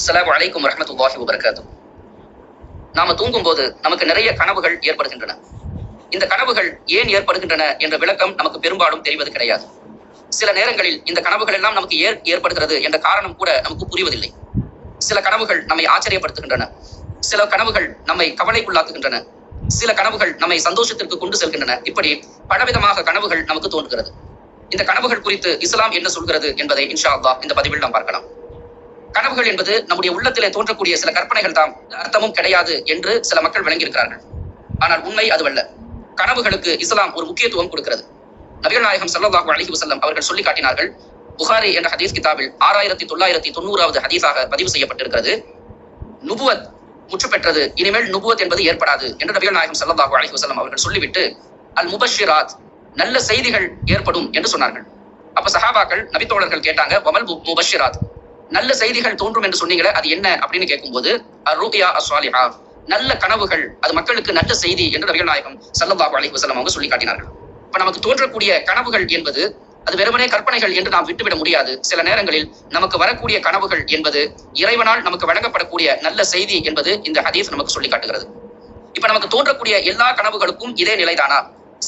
அஸ்ஸலாமு அலைக்கும் வரஹ்மத்துல்லாஹி வபரகாத்துஹு. நாம தூங்கும் போது நமக்கு நிறைய கனவுகள் ஏற்படுகின்றன. இந்த கனவுகள் ஏன் ஏற்படுகின்றன என்ற விளக்கம் நமக்கு பெரும்பாலும் தெரிவது கிடையாது. சில நேரங்களில் இந்த கனவுகள் எல்லாம் நமக்கு ஏற்படுகிறது என்ற காரணம் கூட நமக்கு புரிவதில்லை. சில கனவுகள் நம்மை ஆச்சரியப்படுத்துகின்றன, சில கனவுகள் நம்மை கவலைக்குள்ளாக்குகின்றன, சில கனவுகள் நம்மை சந்தோஷத்திற்கு கொண்டு செல்கின்றன. இப்படி பலவிதமாக கனவுகள் நமக்கு தோன்றுகிறது. இந்த கனவுகள் குறித்து இஸ்லாம் என்ன சொல்கிறது என்பதை இன்ஷா அல்லாஹ் இந்த பதிவில் நாம் பார்க்கலாம். கனவுகள் என்பது நம்முடைய உள்ளத்திலே தோன்றக்கூடிய சில கற்பனைகள் தான், அர்த்தமும் கிடையாது என்று சில மக்கள் விளங்கியிருக்கிறார்கள். ஆனால் உண்மை அதுவல்ல. கனவுகளுக்கு இஸ்லாம் ஒரு முக்கியத்துவம் கொடுக்கிறது. நபிகள் நாயகம் ஸல்லல்லாஹு அலைஹி வஸல்லம் அவர்கள் சொல்லி காட்டினார்கள். புகாரி என்ற ஹதீஸ் கிதாபில் 6990வது ஹதீஸாக பதிவு செய்யப்பட்டிருக்கிறது. நுபுவத் முற்று பெற்றது, இனிமேல் நுபுவத் என்பது ஏற்படாது என்று நபிகள் நாயகம் ஸல்லல்லாஹு அலைஹி வஸல்லம் அவர்கள் சொல்லிவிட்டு அல் முபஷ்ஷிராத், நல்ல செய்திகள் ஏற்படும் என்று சொன்னார்கள். அப்ப சஹாபாக்கள் நபித்தோழர்கள் கேட்டாங்க, வமல் முபஷ்ஷிராத், நல்ல செய்திகள் தோன்றும் என்று சொன்னீங்களே, அது என்ன அப்படின்னு கேட்கும்போது அர்-ருயா அஸ்-ஸாலிஹா, நல்ல கனவுகள், அது மக்களுக்கு நல்ல செய்தி என்று நபிகள் நாயகம் ஸல்லல்லாஹு அலைஹி வஸல்லம் அவங்க சொல்லி காட்டினார்கள். இப்ப நமக்கு தோன்றக்கூடிய கனவுகள் என்பது அது வெறுமனே கற்பனைகள் என்று நாம் விட்டுவிட முடியாது. சில நேரங்களில் நமக்கு வரக்கூடிய கனவுகள் என்பது இறைவனால் நமக்கு வழங்கப்படக்கூடிய நல்ல செய்தி என்பது இந்த ஹதீஸ் நமக்கு சொல்லி காட்டுகிறது. இப்ப நமக்கு தோன்றக்கூடிய எல்லா கனவுகளுக்கும் இதே நிலைதானா?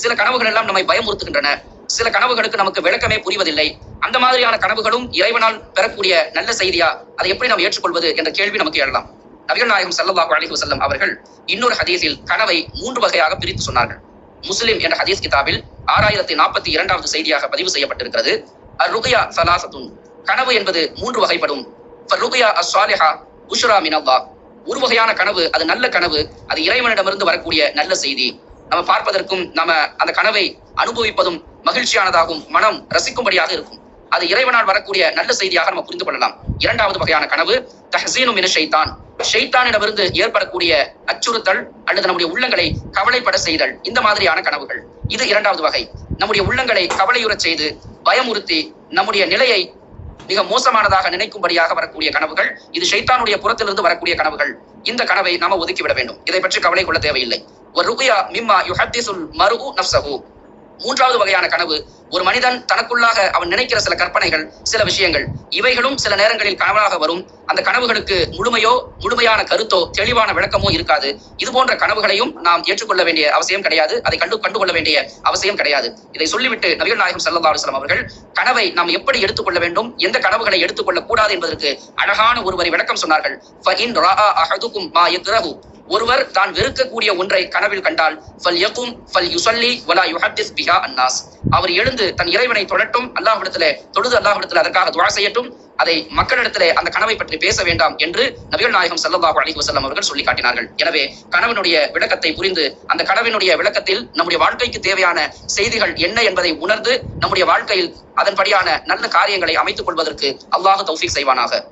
சில கனவுகள் எல்லாம் நம்மை பயமுறுத்துகின்றன, சில கனவுகளுக்கு நமக்கு விளக்கமே புரிவதில்லை. அந்த மாதிரியான கனவுகளும் இறைவனால் பெறக்கூடிய நல்ல செய்தியா? அதை எப்படி நாம் ஏற்றுக்கொள்வது என்ற கேள்வி நமக்கு எழலாம். நபிகள் நாயகம் ஸல்லல்லாஹு அலைஹி வஸல்லம் அவர்கள் இன்னொரு ஹதீஸில் கனவை 3 வகையாக பிரித்து சொன்னார்கள். முஸ்லிம் என்ற ஹதீஸ் கிதாபில் 6042வது செய்தியாக பதிவு செய்யப்பட்டிருக்கிறது. அர்-ருயா ஸலாஸத்துன், கனவு என்பது 3 வகைப்படும். ஃபர்-ருயா அஸ்-ஸாலிஹா புஷ்ரா மினல்லாஹ், ஒரு வகையான கனவு, அது நல்ல கனவு, அது இறைவனிடமிருந்து வரக்கூடிய நல்ல செய்தி. நம்ம பார்ப்பதற்கும் நம்ம அந்த கனவை அனுபவிப்பதும் மகிழ்ச்சியானதாகவும் மனம் ரசிக்கும்படியாக இருக்கும். அது இறைவனால் வரக்கூடிய நல்ல செய்தியாக நம்ம புரிந்து கொள்ளலாம். 2வது வகையான கனவு தஹ்ஸீனு மின ஷைத்தான், ஷைத்தானிடமிருந்து ஏற்படக்கூடிய அச்சுறுத்தல் அல்லது நம்முடைய உள்ளங்களை கவலைப்பட செய்தல், இந்த மாதிரியான கனவுகள். இது 2வது வகை. நம்முடைய உள்ளங்களை கவலையுறச் செய்து பயமுறுத்தி நம்முடைய நிலையை மிக மோசமானதாக நினைக்கும்படியாக வரக்கூடிய கனவுகள். இது ஷைத்தானுடைய புறத்திலிருந்து வரக்கூடிய கனவுகள். இந்த கனவை நாம ஒதுக்கிவிட வேண்டும். இதை பற்றி கவலை கொள்ள தேவையில்லை. வ-ருயா மிம்மா யுஹத்திஸுல் மர்உ நஃப்ஸஹு, 3வது வகையான கனவு ஒரு மனிதன் தனக்குள்ளாக அவன் நினைக்கிற சில கற்பனைகள், சில விஷயங்கள், இவைகளும் சில நேரங்களில் கனவாக வரும். அந்த கனவுகளுக்கு முழுமையான கருத்தோ தெளிவான விளக்கமோ இருக்காது. இது போன்ற கனவுகளையும் நாம் ஏற்றுக்கொள்ள வேண்டிய அவசியம் கிடையாது, அதை கண்டுகொள்ள வேண்டிய அவசியம் கிடையாது. இதை சொல்லிவிட்டு நபிகள் நாயகம் ஸல்லல்லாஹு அலைஹி வஸல்லம் அவர்கள் கனவை நாம் எப்படி எடுத்துக்கொள்ள வேண்டும், எந்த கனவுகளை எடுத்துக்கொள்ள கூடாது என்பதற்கு அழகான ஒருவரை விளக்கம் சொன்னார்கள். ஃபஇன் ரஆ அஹதுகும் மா யக்ரஹு, ஒருவர் தான் வெறுக்கக்கூடிய ஒன்றை கனவில் கண்டால் ஃபல்யகும் ஃபல்யுஸல்லி வலா யுஹத்திஸ் பிஹா அன்னாஸ், அவர் எழுந்து தன் இறைவனை தொழட்டும், அல்லாஹ்விடத்திலே தொழுது அல்லாஹ்விடத்திலே அதற்காக துஆ செய்யட்டும், அதை மக்களிடத்திலே அந்த கனவை பற்றி பேச வேண்டாம் என்று நபிகள் நாயகம் ஸல்லல்லாஹு அலைஹி வஸல்லம் அவர்கள் சொல்லி காட்டினார்கள். எனவே கனவினுடைய விளக்கத்தை புரிந்து அந்த கனவினுடைய விளக்கத்தில் நம்முடைய வாழ்க்கைக்கு தேவையான செய்திகள் என்ன என்பதை உணர்ந்து நம்முடைய வாழ்க்கையில் அதன்படியான நல்ல காரியங்களை அமைத்துக் கொள்வதற்கு அல்லாஹ் தௌஃபீக் செய்வானாக.